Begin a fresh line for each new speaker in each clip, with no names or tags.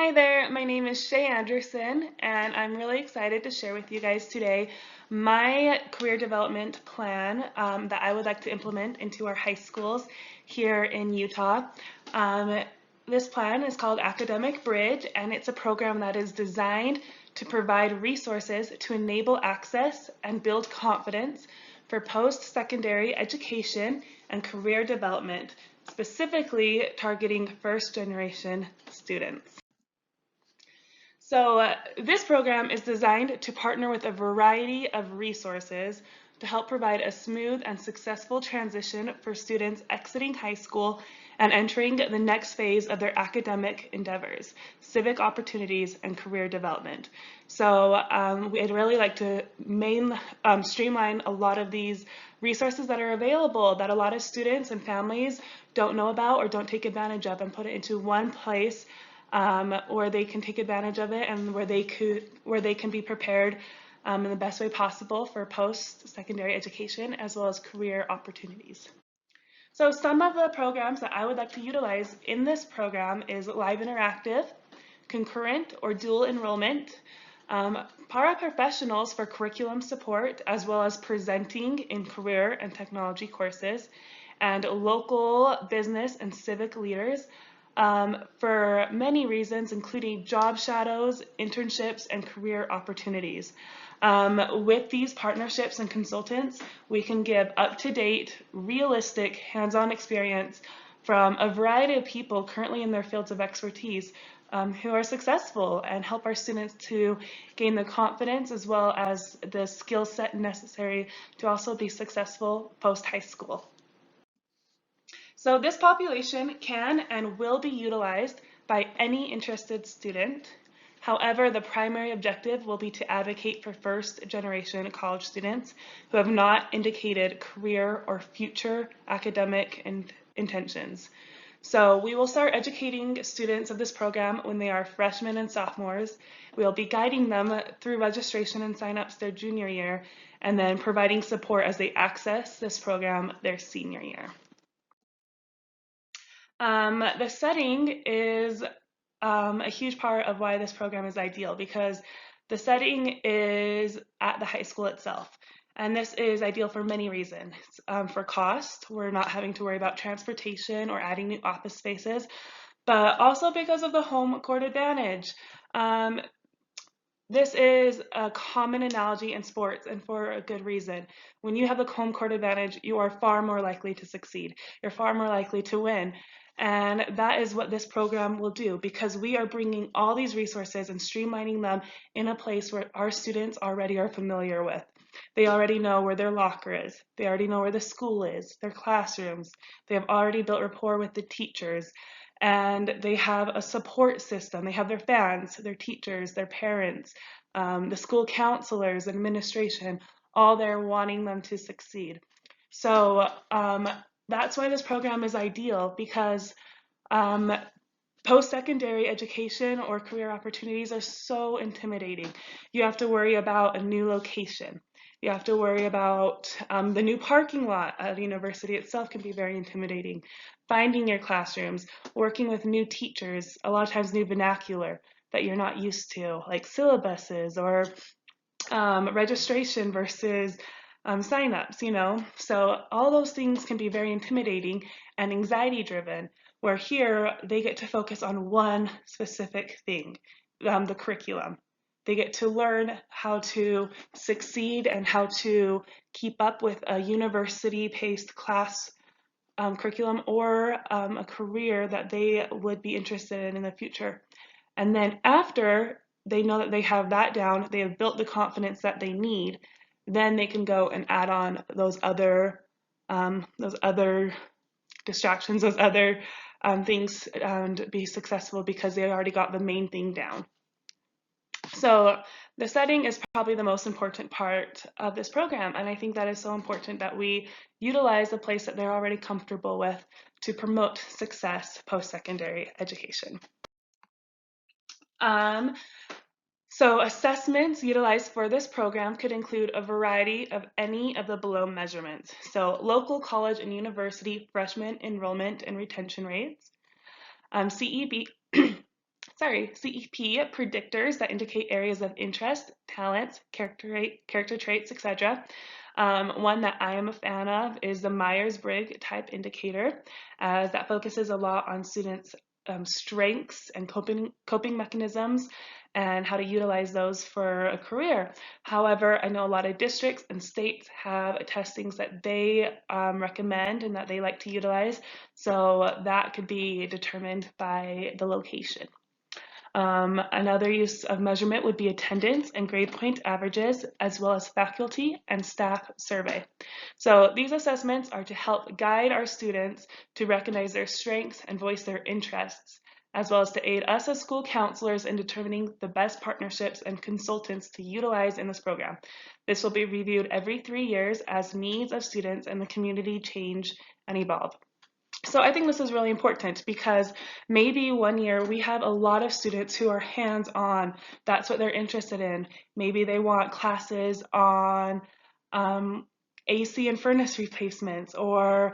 Hi there, my name is Shay Anderson, and I'm really excited to share with you guys today my career development plan that I would like to implement into our high schools here in Utah. Um, this plan is called Academic Bridge, and it's a program that is designed to provide resources to enable access and build confidence for post-secondary education and career development, specifically targeting first-generation students. So this program is designed to partner with a variety of resources to help provide a smooth and successful transition for students exiting high school and entering the next phase of their academic endeavors, civic opportunities, and career development. So we'd really like to streamline a lot of these resources that are available that a lot of students and families don't know about or don't take advantage of, and put it into one place where they can take advantage of it and where they can be prepared in the best way possible for post-secondary education as well as career opportunities. So some of the programs that I would like to utilize in this program is live interactive, concurrent or dual enrollment, paraprofessionals for curriculum support as well as presenting in career and technology courses, and local business and civic leaders for many reasons, including job shadows, internships, and career opportunities. With these partnerships and consultants, we can give up-to-date, realistic, hands-on experience from a variety of people currently in their fields of expertise who are successful, and help our students to gain the confidence as well as the skill set necessary to also be successful post-high school. So this population can and will be utilized by any interested student. However, the primary objective will be to advocate for first-generation college students who have not indicated career or future academic intentions. So we will start educating students of this program when they are freshmen and sophomores. We'll be guiding them through registration and sign-ups their junior year, and then providing support as they access this program their senior year. The setting is a huge part of why this program is ideal, because the setting is at the high school itself. And this is ideal for many reasons. For cost, we're not having to worry about transportation or adding new office spaces, but also because of the home court advantage. This is a common analogy in sports, and for a good reason. When you have the home court advantage, you are far more likely to succeed. You're far more likely to win. And that is what this program will do, because we are bringing all these resources and streamlining them in a place where our students already are familiar with. They already know where their locker is. They already know where the school is, their classrooms. They have already built rapport with the teachers, and they have a support system. They have their fans, their teachers, their parents, the school counselors, administration, all there wanting them to succeed. So that's why this program is ideal, because post-secondary education or career opportunities are so intimidating. You have to worry about a new location. You have to worry about the new parking lot at the university itself can be very intimidating. Finding your classrooms, working with new teachers, a lot of times new vernacular that you're not used to, like syllabuses or registration versus signups, you know. So all those things can be very intimidating and anxiety driven, where here they get to focus on one specific thing, the curriculum. They get to learn how to succeed and how to keep up with a university-paced class curriculum, or a career that they would be interested in the future. And then after they know that they have that down, they have built the confidence that they need, then they can go and add on those other distractions, those other things, and be successful because they already got the main thing down. So the setting is probably the most important part of this program, and I think that is so important that we utilize the place that they're already comfortable with to promote success post-secondary education. So assessments utilized for this program could include a variety of any of the below measurements. So local college and university freshman enrollment and retention rates, CEB, CEP predictors that indicate areas of interest, talents, character traits, etc. One that I am a fan of is the Myers-Briggs type indicator, as that focuses a lot on students' strengths and coping mechanisms and how to utilize those for a career. However, I know a lot of districts and states have testings that they recommend and that they like to utilize, so that could be determined by the location. Another use of measurement would be attendance and grade point averages, as well as faculty and staff survey. So these assessments are to help guide our students to recognize their strengths and voice their interests, as well as to aid us as school counselors in determining the best partnerships and consultants to utilize in this program. This will be reviewed every 3 years as needs of students and the community change and evolve. So I think this is really important because maybe one year we have a lot of students who are hands-on. That's what they're interested in. Maybe they want classes on AC and furnace replacements, or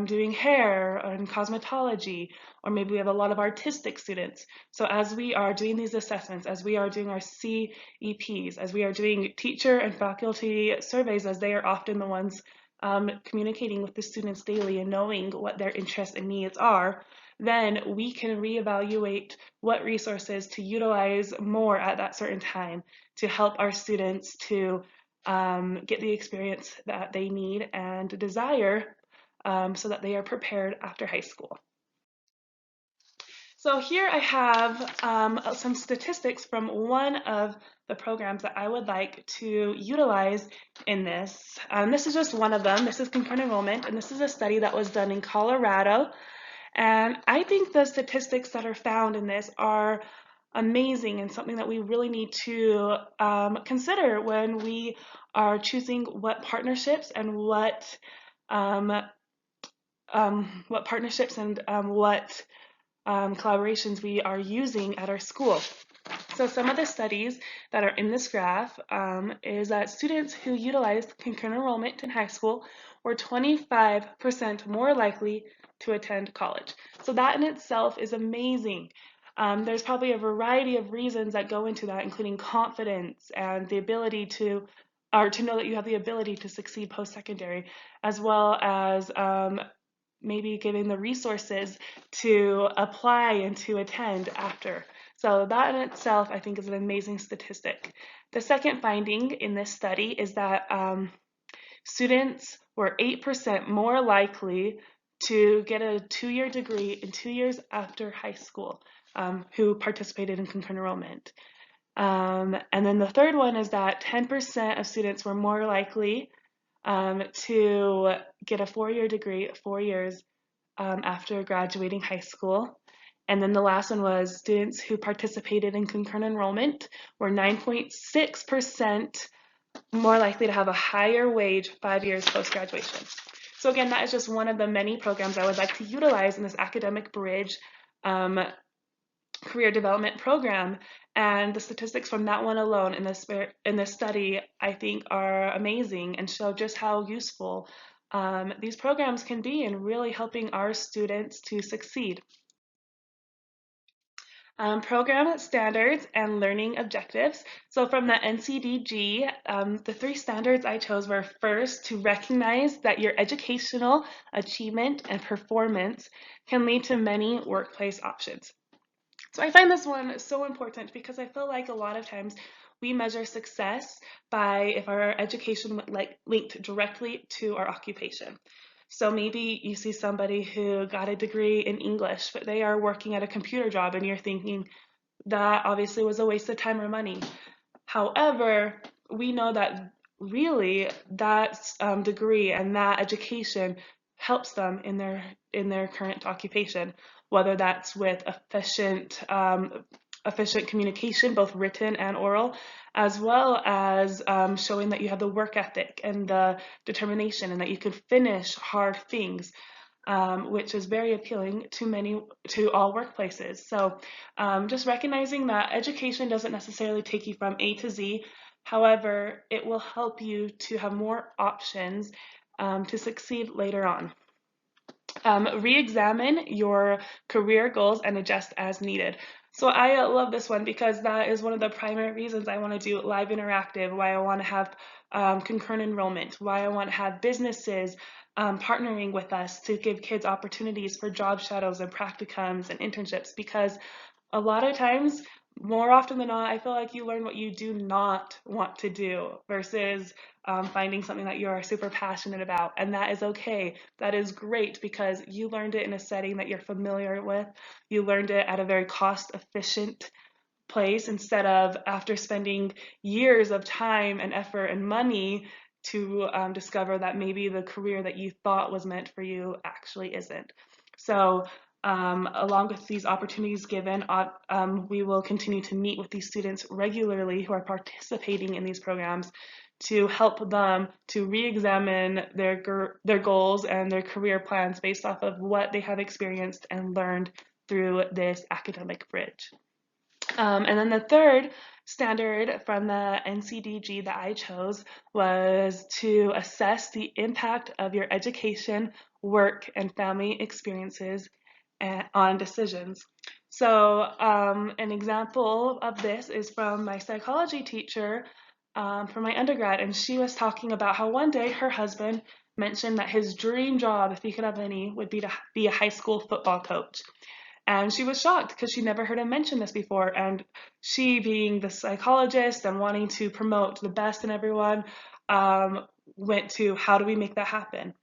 doing hair and cosmetology, or maybe we have a lot of artistic students. So as we are doing these assessments, as we are doing our CEPs, as we are doing teacher and faculty surveys, as they are often the ones communicating with the students daily and knowing what their interests and needs are, then we can reevaluate what resources to utilize more at that certain time to help our students to get the experience that they need and desire, so that they are prepared after high school. So here I have some statistics from one of the programs that I would like to utilize in this. This is just one of them. This is concurrent enrollment, and this is a study that was done in Colorado. And I think the statistics that are found in this are amazing and something that we really need to consider when we are choosing what partnerships and what collaborations we are using at our school. So some of the studies that are in this graph is that students who utilized concurrent enrollment in high school were 25% more likely to attend college. So that in itself is amazing. There's probably a variety of reasons that go into that, including confidence and the ability to, or to know that you have the ability to succeed post-secondary, as well as maybe giving the resources to apply and to attend after. So that in itself, I think, is an amazing statistic. The second finding in this study is that students were 8% more likely to get a 2-year degree in 2 years after high school who participated in concurrent enrollment. And then the third one is that 10% of students were more likely to get a 4-year degree 4 years after graduating high school. And then the last one was students who participated in concurrent enrollment were 9.6% more likely to have a higher wage 5 years post-graduation. So again, that is just one of the many programs I would like to utilize in this Academic Bridge career development program. And the statistics from that one alone in this study, I think, are amazing and show just how useful these programs can be in really helping our students to succeed. Program standards and learning objectives. So from the NCDG, the 3 standards I chose were: first, to recognize that your educational achievement and performance can lead to many workplace options. So I find this one so important because I feel like a lot of times we measure success by if our education linked directly to our occupation. So maybe you see somebody who got a degree in English, but they are working at a computer job, and you're thinking that obviously was a waste of time or money. However, we know that really that degree and that education helps them in their current occupation, whether that's with efficient communication, both written and oral, as well as showing that you have the work ethic and the determination and that you can finish hard things, which is very appealing to all workplaces. So just recognizing that education doesn't necessarily take you from A to Z. However, it will help you to have more options to succeed later on. Re-examine your career goals and adjust as needed. So I love this one because that is one of the primary reasons I want to do live interactive, why I want to have concurrent enrollment, why I want to have businesses partnering with us to give kids opportunities for job shadows and practicums and internships, because a lot of times, more often than not, I feel like you learn what you do not want to do versus finding something that you are super passionate about. And that is okay. That is great because you learned it in a setting that you're familiar with. You learned it at a very cost efficient place instead of after spending years of time and effort and money to discover that maybe the career that you thought was meant for you actually isn't. So along with these opportunities given, we will continue to meet with these students regularly who are participating in these programs to help them to re-examine their goals and their career plans based off of what they have experienced and learned through this academic bridge. And then the third standard from the NCDG that I chose was to assess the impact of your education, work, and family experiences on decisions. So an example of this is from my psychology teacher for my undergrad, and she was talking about how one day her husband mentioned that his dream job, if he could have any, would be to be a high school football coach. And she was shocked because she never heard him mention this before. And she, being the psychologist and wanting to promote the best in everyone, went to how do we make that happen?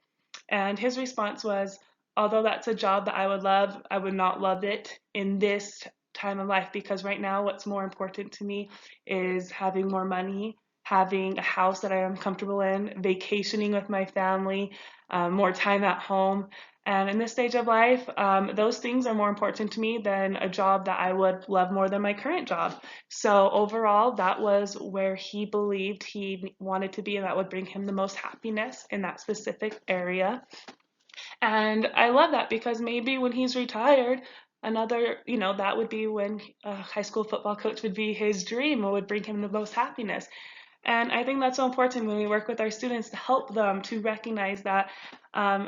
And his response was, although that's a job that I would love, I would not love it in this time of life because right now what's more important to me is having more money, having a house that I am comfortable in, vacationing with my family, more time at home. And in this stage of life, those things are more important to me than a job that I would love more than my current job. So overall, that was where he believed he wanted to be, and that would bring him the most happiness in that specific area. And I love that because maybe when he's retired, another, that would be when a high school football coach would be his dream or would bring him the most happiness. And I think that's so important when we work with our students to help them to recognize that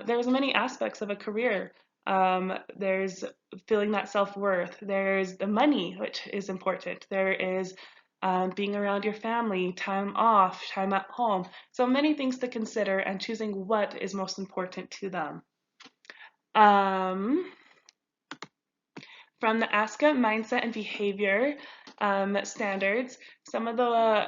there's many aspects of a career. There's feeling that self-worth. There's the money, which is important. There is being around your family, time off, time at home. So many things to consider and choosing what is most important to them. Um, from the ASCA mindset and behavior standards, some of the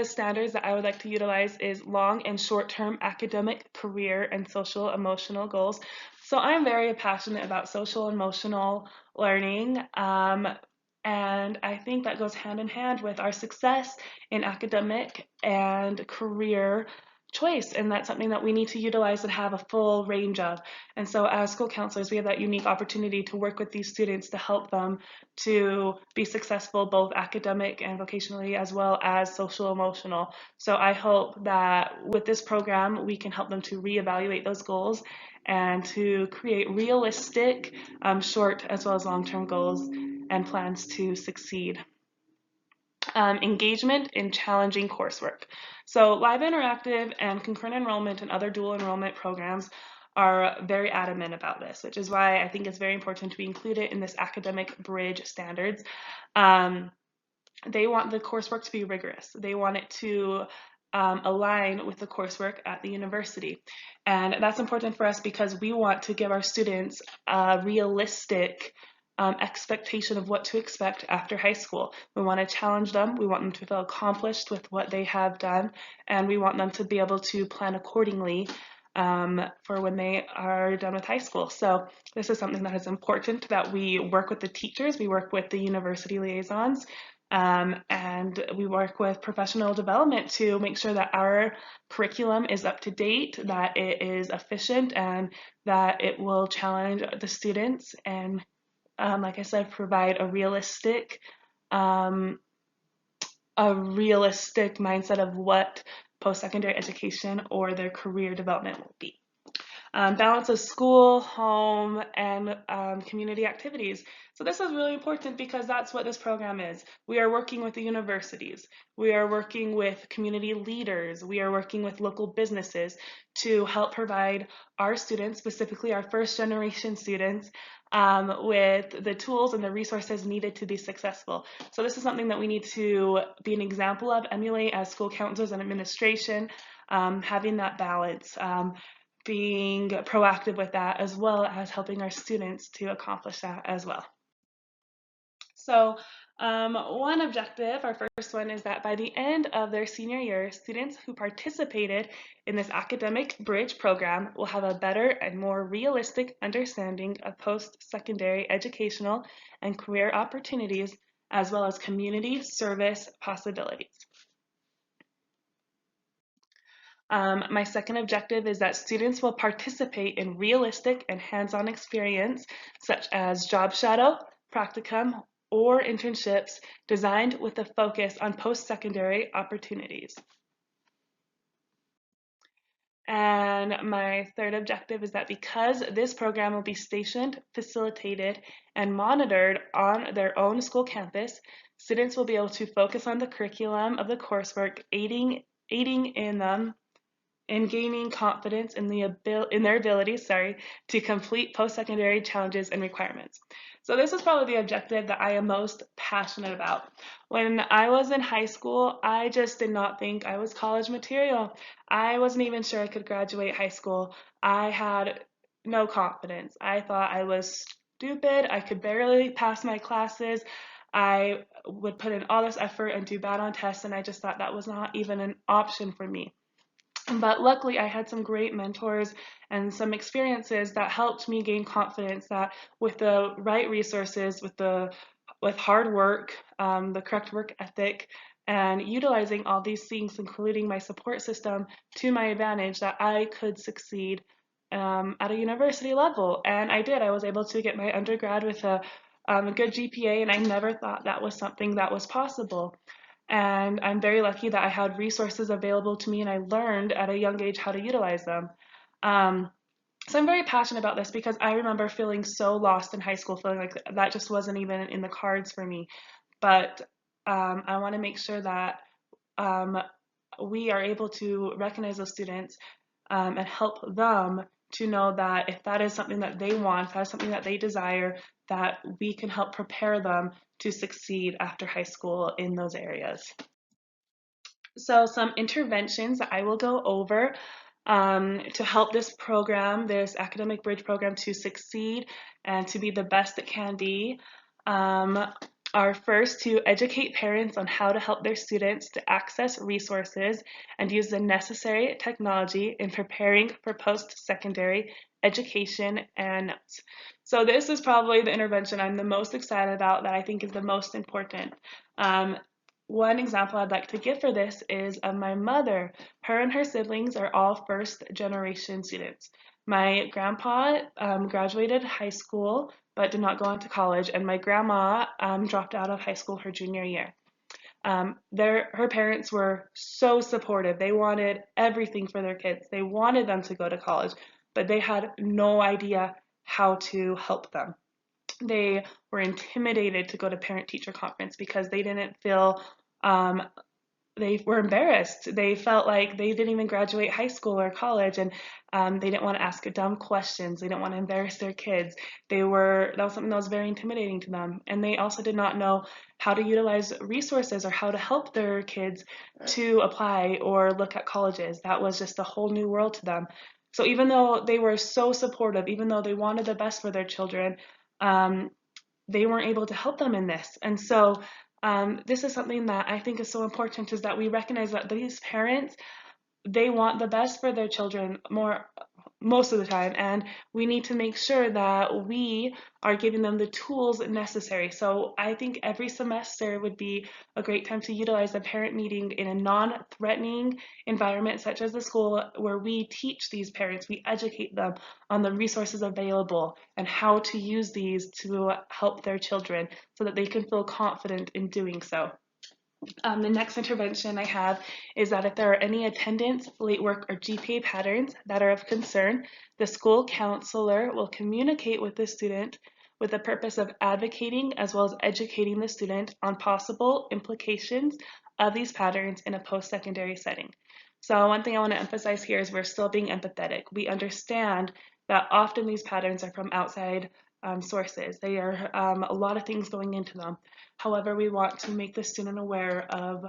standards that I would like to utilize is long and short-term academic, career, and social emotional goals. So I'm very passionate about social emotional learning, and I think that goes hand in hand with our success in academic and career choice, and that's something that we need to utilize and have a full range of. And so as school counselors, we have that unique opportunity to work with these students to help them to be successful both academic and vocationally as well as social emotional. So I hope that with this program we can help them to reevaluate those goals and to create realistic short as well as long-term goals and plans to succeed. Engagement in challenging coursework. So live interactive and concurrent enrollment and other dual enrollment programs are very adamant about this, which is why I think it's very important to include it in this academic bridge standards. They want the coursework to be rigorous. They want it to align with the coursework at the university. And that's important for us because we want to give our students a realistic expectation of what to expect after high school. We want to challenge them. We want them to feel accomplished with what they have done, and we want them to be able to plan accordingly for when they are done with high school. So this is something that is important that we work with the teachers, we work with the university liaisons, and we work with professional development to make sure that our curriculum is up to date, that it is efficient, and that it will challenge the students and like I said, provide a realistic mindset of what post-secondary education or their career development will be. Balance of school, home, and community activities. So this is really important because that's what this program is. We are working with the universities. We are working with community leaders. We are working with local businesses to help provide our students, specifically our first generation students, with the tools and the resources needed to be successful. So this is something that we need to be an example of, emulate as school counselors and administration, having that balance, being proactive with that, as well as helping our students to accomplish that as well. So one objective, our first one, is that by the end of their senior year, students who participated in this academic bridge program will have a better and more realistic understanding of post-secondary educational and career opportunities, as well as community service possibilities. My second objective is that students will participate in realistic and hands-on experience, such as job shadow, practicum, or internships designed with a focus on post-secondary opportunities. And my third objective is that because this program will be stationed, facilitated, and monitored on their own school campus, students will be able to focus on the curriculum of the coursework, aiding in them and gaining confidence in their abilities, to complete post-secondary challenges and requirements. So this is probably the objective that I am most passionate about. When I was in high school, I just did not think I was college material. I wasn't even sure I could graduate high school. I had no confidence. I thought I was stupid. I could barely pass my classes. I would put in all this effort and do bad on tests, and I just thought that was not even an option for me. But luckily, I had some great mentors and some experiences that helped me gain confidence that with the right resources, with hard work, the correct work ethic, and utilizing all these things, including my support system, to my advantage, that I could succeed at a university level. And I did. I was able to get my undergrad with a good GPA, and I never thought that was something that was possible. And I'm very lucky that I had resources available to me and I learned at a young age how to utilize them. Um, so I'm very passionate about this because I remember feeling so lost in high school, feeling like that just wasn't even in the cards for me. But I want to make sure that um, we are able to recognize those students and help them to know that if that is something that they want, if that is something that they desire, that we can help prepare them to succeed after high school in those areas. So some interventions that I will go over to help this program, this academic bridge program, to succeed and to be the best it can be are first to educate parents on how to help their students to access resources and use the necessary technology in preparing for post-secondary education and notes. So this is probably the intervention I'm the most excited about, that I think is the most important. One example I'd like to give for this is of my mother. Her and her siblings are all first generation students. My grandpa graduated high school but did not go on to college, and my grandma dropped out of high school her junior year. Her parents were so supportive. They wanted everything for their kids. They wanted them to go to college, but they had no idea how to help them. They were intimidated to go to parent-teacher conference because they didn't feel um, they were embarrassed. They felt like they didn't even graduate high school or college, and they didn't want to ask dumb questions. They didn't want to embarrass their kids. That was something that was very intimidating to them. And they also did not know how to utilize resources or how to help their kids to apply or look at colleges. That was just a whole new world to them. So even though they were so supportive, even though they wanted the best for their children, um, they weren't able to help them in this. And so this is something that I think is so important, is that we recognize that these parents, they want the best for their children most of the time, and we need to make sure that we are giving them the tools necessary. So I think every semester would be a great time to utilize a parent meeting in a non-threatening environment such as the school, where we teach these parents, we educate them on the resources available and how to use these to help their children so that they can feel confident in doing so. The next intervention I have is that if there are any attendance, late work, or GPA patterns that are of concern, the school counselor will communicate with the student with the purpose of advocating as well as educating the student on possible implications of these patterns in a post-secondary setting. So one thing I want to emphasize here is we're still being empathetic. We understand that often these patterns are from outside sources. They are a lot of things going into them. However, we want to make the student aware of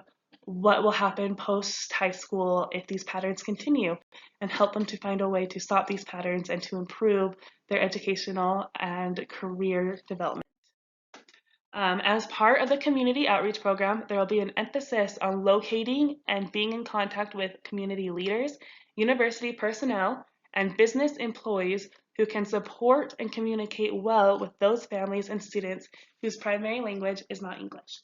what will happen post high school if these patterns continue, and help them to find a way to stop these patterns and to improve their educational and career development. As part of the community outreach program, there will be an emphasis on locating and being in contact with community leaders, university personnel, and business employees who can support and communicate well with those families and students whose primary language is not English.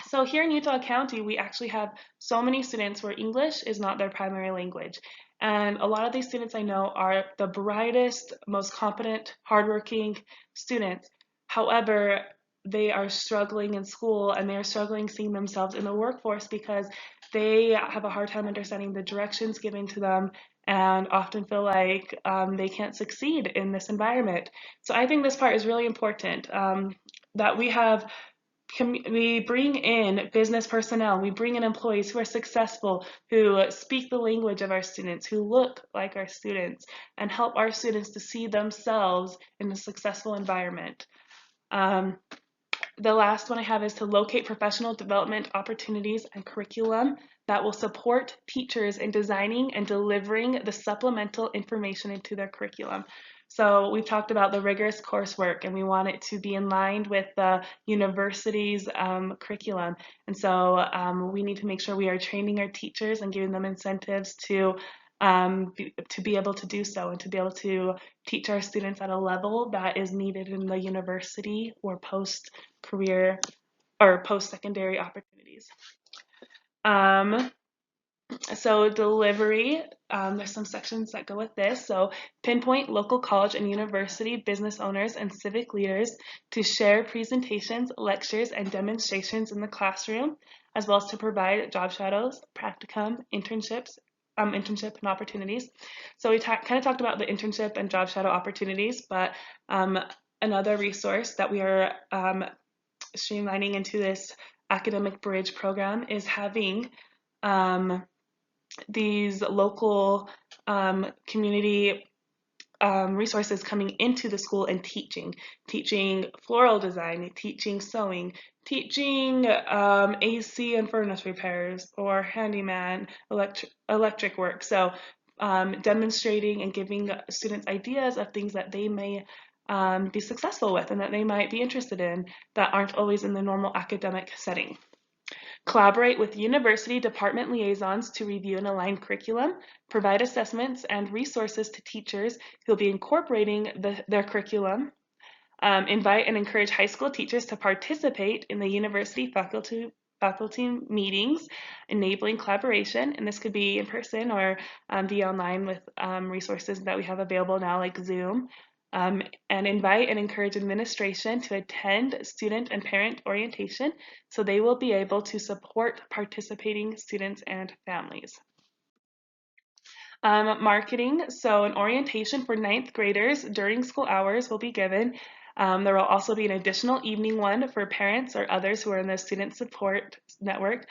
So here in Utah County, we actually have so many students where English is not their primary language. And a lot of these students I know are the brightest, most competent, hardworking students. However, they are struggling in school and they're struggling seeing themselves in the workforce because they have a hard time understanding the directions given to them and often feel like they can't succeed in this environment. So I think this part is really important, that we bring in business personnel, we bring in employees who are successful, who speak the language of our students, who look like our students, and help our students to see themselves in a successful environment. The last one I have is to locate professional development opportunities and curriculum that will support teachers in designing and delivering the supplemental information into their curriculum. So we've talked about the rigorous coursework, and we want it to be in line with the university's curriculum. And so we need to make sure we are training our teachers and giving them incentives to be able to do so, and to be able to teach our students at a level that is needed in the university or post-career or post-secondary opportunities. So delivery, there's some sections that go with this. So pinpoint local college and university business owners and civic leaders to share presentations, lectures, and demonstrations in the classroom, as well as to provide job shadows, practicum, internship and opportunities. So we kind of talked about the internship and job shadow opportunities, but another resource that we are streamlining into this academic bridge program is having these local community resources coming into the school and teaching floral design, teaching sewing, teaching AC and furnace repairs, or handyman electric work. So demonstrating and giving students ideas of things that they may be successful with and that they might be interested in that aren't always in the normal academic setting. Collaborate with university department liaisons to review and align curriculum, provide assessments and resources to teachers who will be incorporating their curriculum, invite and encourage high school teachers to participate in the university faculty meetings, enabling collaboration, and this could be in person or be online with resources that we have available now like Zoom. And invite and encourage administration to attend student and parent orientation so they will be able to support participating students and families. Marketing, so an orientation for 9th graders during school hours will be given. There will also be an additional evening one for parents or others who are in the student support network.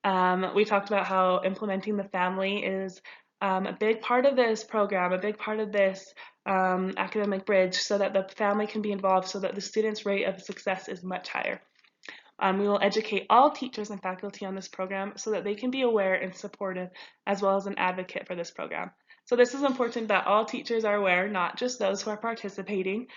We talked about how implementing the family is a big part of this program, a big part of this academic bridge, so that the family can be involved, so that the students' rate of success is much higher. We will educate all teachers and faculty on this program so that they can be aware and supportive, as well as an advocate for this program. So this is important that all teachers are aware, not just those who are participating,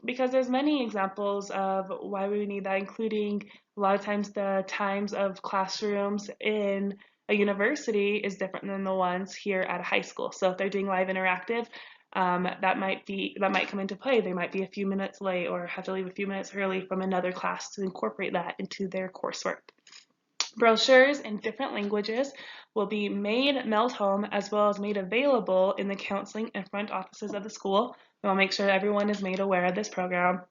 because there's many examples of why we need that, including a lot of times the times of classrooms in a university is different than the ones here at a high school. So if they're doing live interactive, that might come into play. They might be a few minutes late or have to leave a few minutes early from another class to incorporate that into their coursework. Brochures in different languages will be mailed home, as well as made available in the counseling and front offices of the school. We'll make sure everyone is made aware of this program.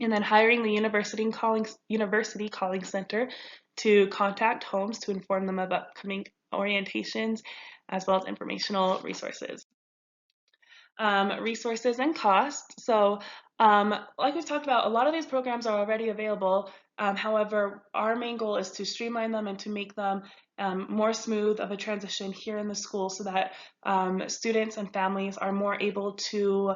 And then hiring the university calling center to contact homes to inform them of upcoming orientations, as well as informational resources. Resources and costs. So like we've talked about, a lot of these programs are already available. However, our main goal is to streamline them and to make them more smooth of a transition here in the school, so that students and families are more able to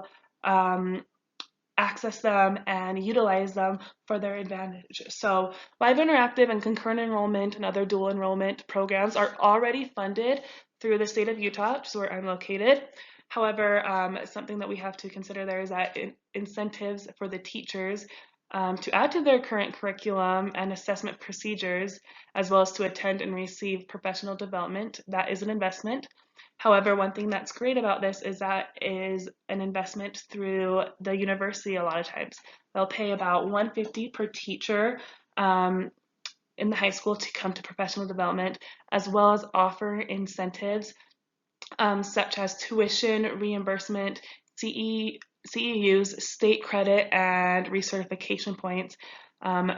access them and utilize them for their advantage. So Live Interactive and concurrent enrollment and other dual enrollment programs are already funded through the state of Utah, which is where I'm located. However, something that we have to consider there is that incentives for the teachers to add to their current curriculum and assessment procedures, as well as to attend and receive professional development, that is an investment. However, one thing that's great about this is that is an investment through the university a lot of times. They'll pay about $150 per teacher in the high school to come to professional development, as well as offer incentives such as tuition reimbursement, CEUs, state credit, and recertification points,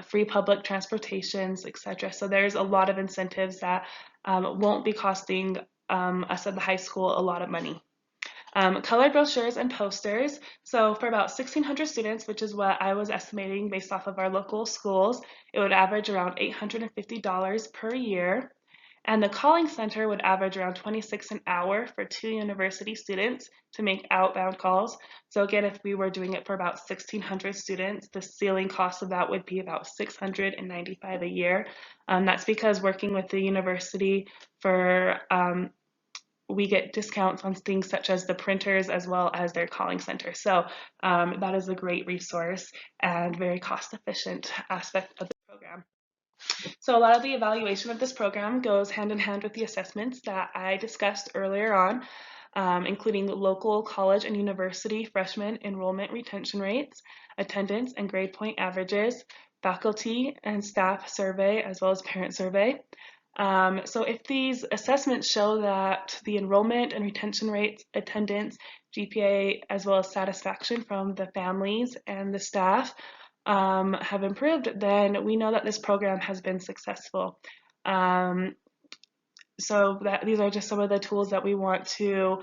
free public transportations, etc. So there's a lot of incentives that won't be costing us at the high school a lot of money. Colored brochures and posters. So for about 1,600 students, which is what I was estimating based off of our local schools, it would average around $850 per year. And the calling center would average around 26 an hour for 2 university students to make outbound calls. So again, if we were doing it for about 1,600 students, the ceiling cost of that would be about $695 a year. That's because working with the university for we get discounts on things such as the printers as well as their calling center. So that is a great resource and very cost efficient aspect of the program. So a lot of the evaluation of this program goes hand in hand with the assessments that I discussed earlier on, including local college and university freshman enrollment retention rates, attendance and grade point averages, faculty and staff survey, as well as parent survey. So if these assessments show that the enrollment and retention rates, attendance, GPA, as well as satisfaction from the families and the staff have improved, then we know that this program has been successful. So these are just some of the tools that we want to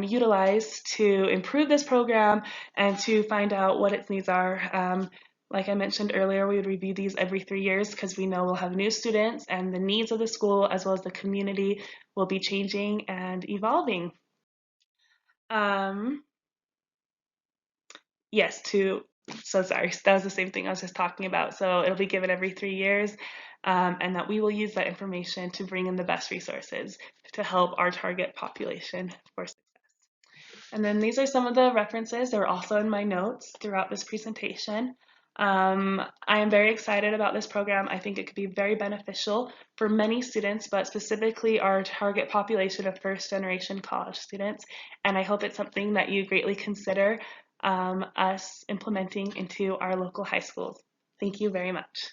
utilize to improve this program and to find out what its needs are. Like I mentioned earlier, we would review these every 3 years because we know we'll have new students and the needs of the school as well as the community will be changing and evolving. Yes, so sorry, that was the same thing I was just talking about. So it'll be given every 3 years, and that we will use that information to bring in the best resources to help our target population for success. And then these are some of the references. They're also in my notes throughout this presentation. I am very excited about this program. I think it could be very beneficial for many students, but specifically our target population of first-generation college students. And I hope it's something that you greatly consider us implementing into our local high schools. Thank you very much.